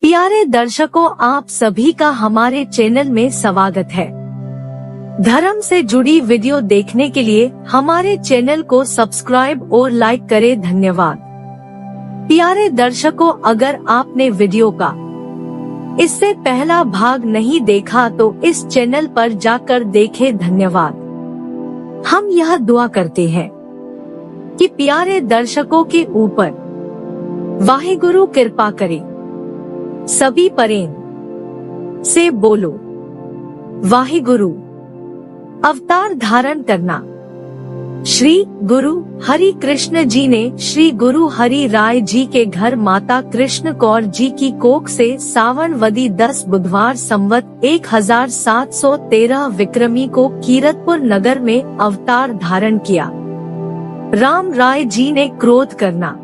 प्यारे दर्शकों, आप सभी का हमारे चैनल में स्वागत है। धर्म से जुड़ी वीडियो देखने के लिए हमारे चैनल को सब्सक्राइब और लाइक करें। धन्यवाद। प्यारे दर्शकों, अगर आपने वीडियो का इससे पहला भाग नहीं देखा तो इस चैनल पर जाकर देखें। धन्यवाद। हम यह दुआ करते हैं कि प्यारे दर्शकों के ऊपर वाहिगुरु कृपा करे। सभी प्रेम से बोलो वाहिगुरु। अवतार धारण करना। श्री गुरु हरि कृष्ण जी ने श्री गुरु हरि राय जी के घर माता कृष्ण कौर जी की कोख से सावन वदी 10 बुधवार संवत 1713 विक्रमी को कीरतपुर नगर में अवतार धारण किया। राम राय जी ने क्रोध करना।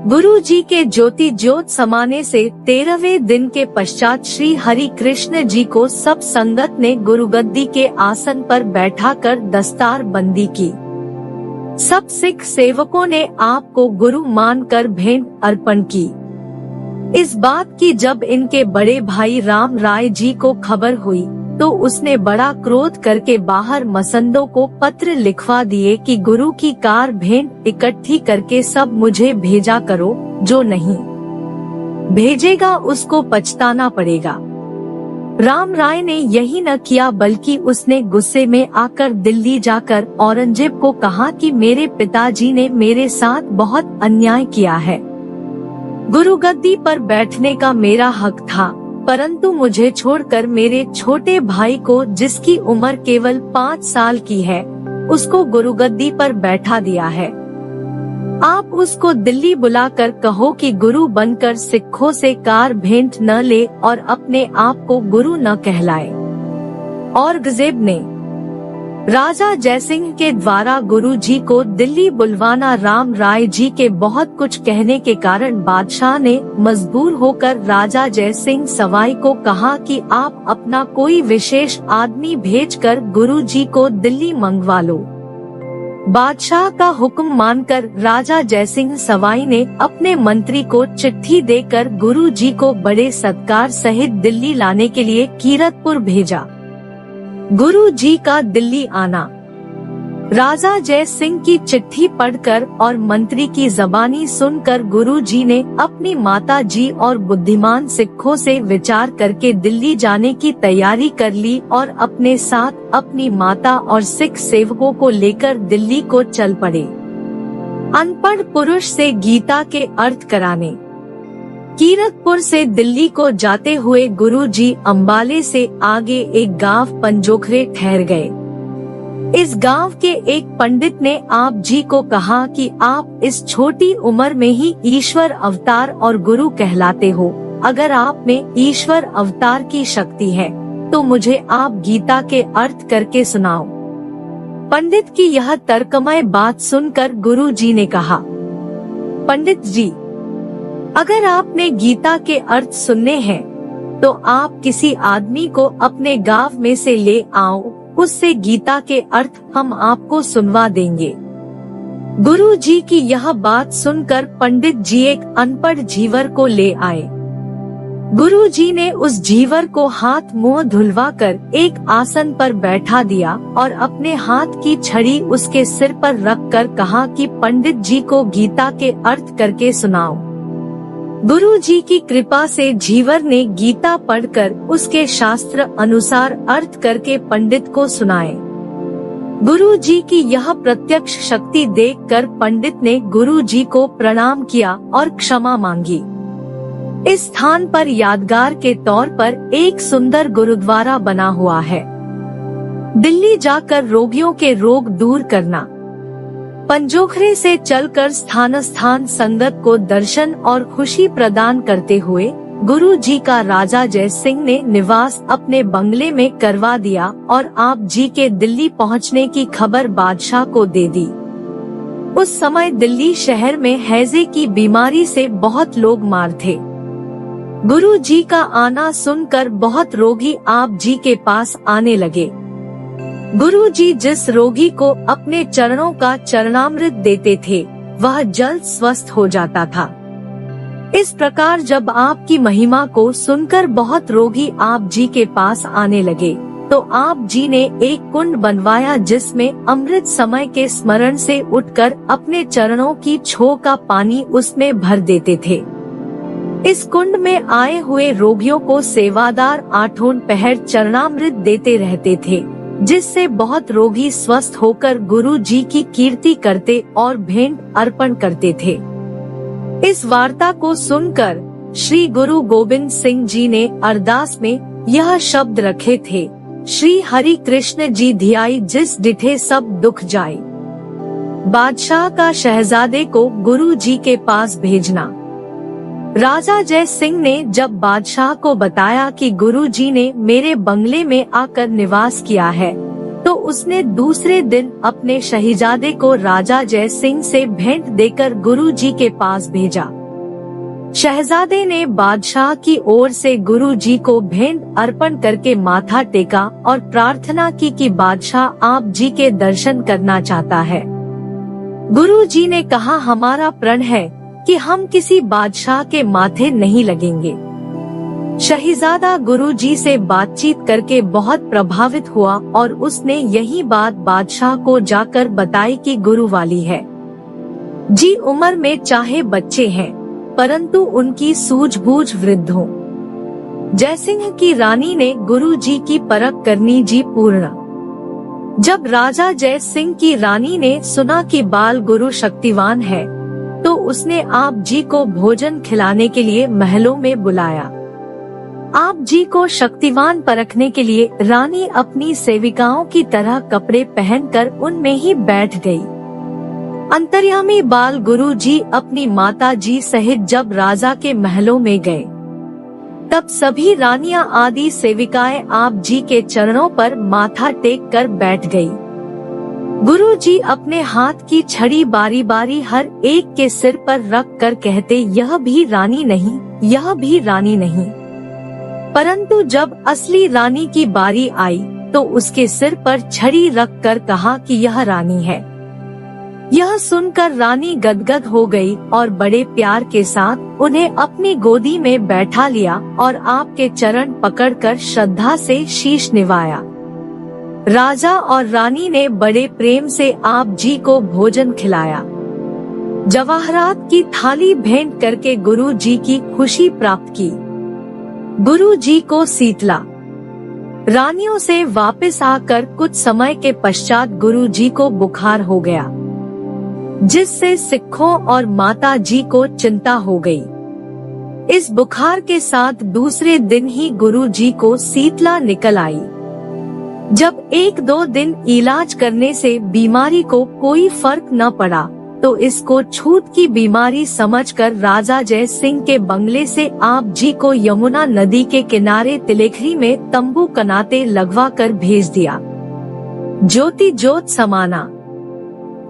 गुरु जी के ज्योति ज्योत समाने से 13वें दिन के पश्चात श्री हरि कृष्ण जी को सब संगत ने गुरुगद्दी के आसन पर बैठाकर दस्तार बंदी की। सब सिख सेवकों ने आपको गुरु मानकर भेंट अर्पण की। इस बात की जब इनके बड़े भाई राम राय जी को खबर हुई तो उसने बड़ा क्रोध करके बाहर मसंदों को पत्र लिखवा दिए कि गुरु की कार भेंट इकट्ठी करके सब मुझे भेजा करो, जो नहीं भेजेगा उसको पछताना पड़ेगा। राम राय ने यही न किया बल्कि उसने गुस्से में आकर दिल्ली जाकर औरंगजेब को कहा कि मेरे पिताजी ने मेरे साथ बहुत अन्याय किया है। गुरुगद्दी पर बैठने का मेरा हक था, परंतु मुझे छोड़कर मेरे छोटे भाई को, जिसकी उम्र केवल 5 साल की है, उसको गुरुगद्दी पर बैठा दिया है। आप उसको दिल्ली बुलाकर कहो कि गुरु बनकर सिखों से कार भेंट न ले और अपने आप को गुरु न कहलाए। औरंगजेब ने राजा जयसिंह के द्वारा गुरु जी को दिल्ली बुलवाना। राम राय जी के बहुत कुछ कहने के कारण बादशाह ने मजबूर होकर राजा जयसिंह सवाई को कहा कि आप अपना कोई विशेष आदमी भेजकर गुरु जी को दिल्ली मंगवा लो। बादशाह का हुक्म मानकर राजा जयसिंह सवाई ने अपने मंत्री को चिट्ठी देकर गुरु जी को बड़े सत्कार सहित दिल्ली लाने के लिए कीरतपुर भेजा। गुरु जी का दिल्ली आना। राजा जय सिंह की चिट्ठी पढ़कर और मंत्री की ज़बानी सुनकर गुरु जी ने अपनी माता जी और बुद्धिमान सिखों से विचार करके दिल्ली जाने की तैयारी कर ली और अपने साथ अपनी माता और सिख सेवकों को लेकर दिल्ली को चल पड़े। अनपढ़ पुरुष से गीता के अर्थ कराने। कीरतपुर से दिल्ली को जाते हुए गुरु जी अम्बाले से आगे एक गांव पंजोखरे ठहर गए। इस गांव के एक पंडित ने आप जी को कहा कि आप इस छोटी उम्र में ही ईश्वर अवतार और गुरु कहलाते हो। अगर आप में ईश्वर अवतार की शक्ति है तो मुझे आप गीता के अर्थ करके सुनाओ। पंडित की यह तर्कमय बात सुनकर गुरु जी ने कहा, पंडित जी, अगर आपने गीता के अर्थ सुनने हैं तो आप किसी आदमी को अपने गांव में से ले आओ, उससे गीता के अर्थ हम आपको सुनवा देंगे। गुरु जी की यह बात सुनकर पंडित जी एक अनपढ़ जीवर को ले आए। गुरु जी ने उस जीवर को हाथ मुंह धुलवाकर एक आसन पर बैठा दिया और अपने हाथ की छड़ी उसके सिर पर रखकर कहा कि पंडित जी को गीता के अर्थ करके सुनाओ। गुरु जी की कृपा से जीवर ने गीता पढ़कर उसके शास्त्र अनुसार अर्थ करके पंडित को सुनाए। गुरु जी की यह प्रत्यक्ष शक्ति देखकर पंडित ने गुरु जी को प्रणाम किया और क्षमा मांगी। इस स्थान पर यादगार के तौर पर एक सुंदर गुरुद्वारा बना हुआ है। दिल्ली जाकर रोगियों के रोग दूर करना। पंजोखरे से चलकर स्थान स्थान संगत को दर्शन और खुशी प्रदान करते हुए गुरु जी का राजा जय सिंह ने निवास अपने बंगले में करवा दिया और आप जी के दिल्ली पहुंचने की खबर बादशाह को दे दी। उस समय दिल्ली शहर में हैजे की बीमारी से बहुत लोग मार थे। गुरु जी का आना सुनकर बहुत रोगी आप जी के पास आने लगे। गुरु जी जिस रोगी को अपने चरणों का चरणामृत देते थे वह जल्द स्वस्थ हो जाता था। इस प्रकार जब आपकी महिमा को सुनकर बहुत रोगी आप जी के पास आने लगे, तो आप जी ने एक कुंड बनवाया जिसमें अमृत समय के स्मरण से उठकर अपने चरणों की छो का पानी उसमें भर देते थे। इस कुंड में आए हुए रोगियों को सेवादार आठों पहर चरणामृत देते रहते थे, जिससे बहुत रोगी स्वस्थ होकर गुरु जी की कीर्ति करते और भेंट अर्पण करते थे। इस वार्ता को सुनकर श्री गुरु गोविंद सिंह जी ने अरदास में यह शब्द रखे थे, श्री हरि कृष्ण जी धियाई जिस डिठे सब दुख जाए। बादशाह का शहजादे को गुरु जी के पास भेजना। राजा जय सिंह ने जब बादशाह को बताया कि गुरु जी ने मेरे बंगले में आकर निवास किया है, तो उसने दूसरे दिन अपने शहजादे को राजा जय सिंह से भेंट देकर गुरु जी के पास भेजा। शहजादे ने बादशाह की ओर से गुरु जी को भेंट अर्पण करके माथा टेका और प्रार्थना की कि बादशाह आप जी के दर्शन करना चाहता है। गुरु जी ने कहा, हमारा प्रण है कि हम किसी बादशाह के माथे नहीं लगेंगे। शहजादा गुरु जी से बातचीत करके बहुत प्रभावित हुआ और उसने यही बात बादशाह को जाकर बताई कि गुरु वाली है जी उम्र में चाहे बच्चे हैं, परंतु उनकी सूझबूझ वृद्ध हो। जयसिंह की रानी ने गुरु जी की परख करनी जी पूर्ण। जब राजा जय सिंह की रानी ने सुना कि बाल गुरु शक्तिवान है, तो उसने आप जी को भोजन खिलाने के लिए महलों में बुलाया। आप जी को शक्तिवान परखने के लिए रानी अपनी सेविकाओं की तरह कपड़े पहनकर उनमें ही बैठ गई। अंतर्यामी बाल गुरु जी अपनी माता जी सहित जब राजा के महलों में गए, तब सभी रानियां आदि सेविकाएं आप जी के चरणों पर माथा टेक कर बैठ गई। गुरु जी अपने हाथ की छड़ी बारी बारी हर एक के सिर पर रख कर कहते, यह भी रानी नहीं, यह भी रानी नहीं। परंतु जब असली रानी की बारी आई, तो उसके सिर पर छड़ी रख कर कहा कि यह रानी है। यह सुनकर रानी गदगद हो गई और बड़े प्यार के साथ उन्हें अपनी गोदी में बैठा लिया और आपके चरण पकड़कर श्रद्धा से शीश निवाया। राजा और रानी ने बड़े प्रेम से आप जी को भोजन खिलाया। जवाहरात की थाली भेंट करके गुरु जी की खुशी प्राप्त की। गुरु जी को शीतला रानियों से वापस आकर कुछ समय के पश्चात गुरु जी को बुखार हो गया, जिससे सिखों और माता जी को चिंता हो गई। इस बुखार के साथ दूसरे दिन ही गुरु जी को शीतला निकल आई। जब 1-2 दिन इलाज करने से बीमारी को कोई फर्क न पड़ा, तो इसको छूत की बीमारी समझकर राजा जय सिंह के बंगले से आप जी को यमुना नदी के किनारे तिलेखरी में तंबू कनाते लगवा कर भेज दिया। ज्योति ज्योत समाना।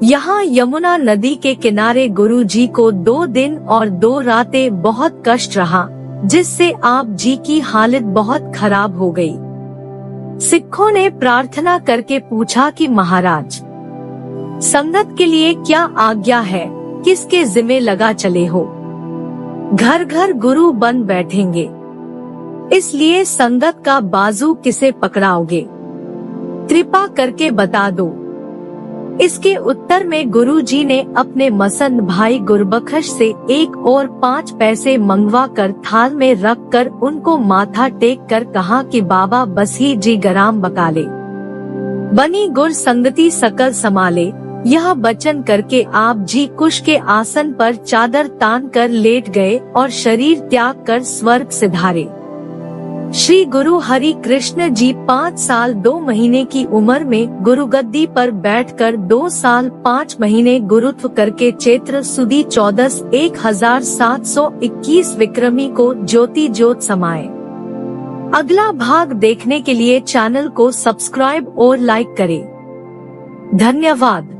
यहाँ यमुना नदी के किनारे गुरु जी को 2 दिन और 2 रातें बहुत कष्ट रहा, जिससे आप जी की हालत बहुत खराब हो गई। सिखों ने प्रार्थना करके पूछा कि महाराज, संगत के लिए क्या आज्ञा है, किसके जिम्मे लगा चले हो? घर घर गुरु बन बैठेंगे, इसलिए संगत का बाजू किसे पकड़ाओगे? कृपा करके बता दो। इसके उत्तर में गुरु जी ने अपने मसंद भाई गुरबख्श से 1 और 5 पैसे मंगवा कर थाल में रख कर उनको माथा टेक कर कहा कि बाबा बसी जी गराम बकाले, बनी गुर संगति सकल समाले। यह वचन करके आप जी कुश के आसन पर चादर तान कर लेट गए और शरीर त्याग कर स्वर्ग सिधारे। श्री गुरु हरि कृष्ण जी 5 साल 2 महीने की उम्र में गुरुगद्दी पर बैठकर 2 साल 5 महीने गुरुत्व करके चैत्र सुदी 14 1721 विक्रमी को ज्योति ज्योत समाये। अगला भाग देखने के लिए चैनल को सब्सक्राइब और लाइक करें। धन्यवाद।